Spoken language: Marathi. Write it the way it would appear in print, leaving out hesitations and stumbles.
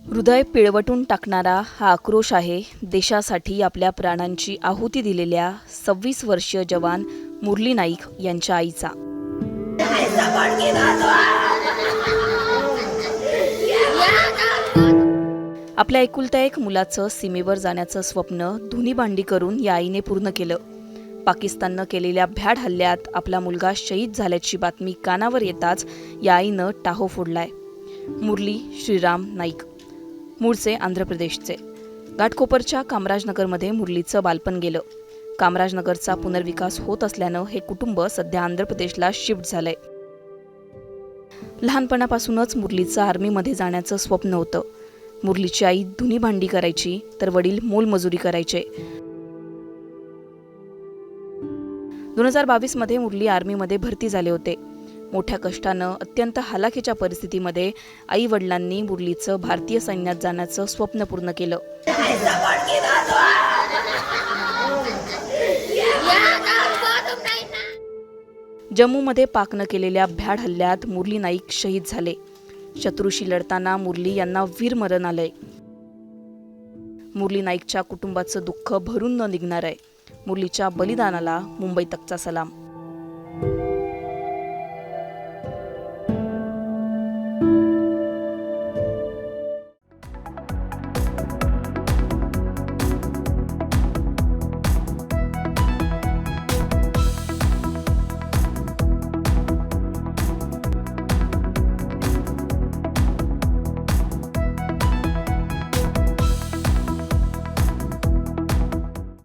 हृदय पिळवटून टाकणारा हा आक्रोश आहे देशासाठी आपल्या प्राणांची आहुती दिलेल्या 26 वर्षीय जवान मुरली नाईक यांच्या आईचा। आपल्या एकुलत्या एक मुलाचं सीमेवर जाण्याचं स्वप्न धुनीभांडी करून या आईने पूर्ण केलं। पाकिस्ताननं केलेल्या भ्याड हल्ल्यात आपला मुलगा शहीद झाल्याची बातमी कानावर येताच या आईनं टाहो फोडलाय। मुरली श्रीराम नाईक मूळचे आंध्र प्रदेशचे। घाटकोपरच्या कामराजनगरमध्ये मुरलीचं बालपण गेलं। कामराजनगरचा पुनर्विकास होत असल्यानं हे कुटुंब सध्या आंध्र प्रदेशला शिफ्ट झालंय। लहानपणापासूनच मुरलीचं आर्मीमध्ये जाण्याचं स्वप्न होतं। मुरलीची आई धुनीभांडी करायची तर वडील मोलमजुरी करायचे। 2022 मध्ये मुरली आर्मीमध्ये भरती झाले होते। मोठ्या कष्टानं अत्यंत हालाखीच्या परिस्थितीमध्ये आई वडिलांनी मुरलीचं भारतीय सैन्यात जाण्याचं स्वप्न पूर्ण केलं। जम्मूमध्ये पाकनं केलेल्या भ्याड हल्ल्यात मुरली नाईक शहीद झाले। शत्रूशी लढताना मुरली यांना वीरमरण आलंय। मुरली नाईकच्या कुटुंबाचं दुःख भरून न निघणार आहे। मुरलीच्या बलिदानाला मुंबई तकचा सलाम।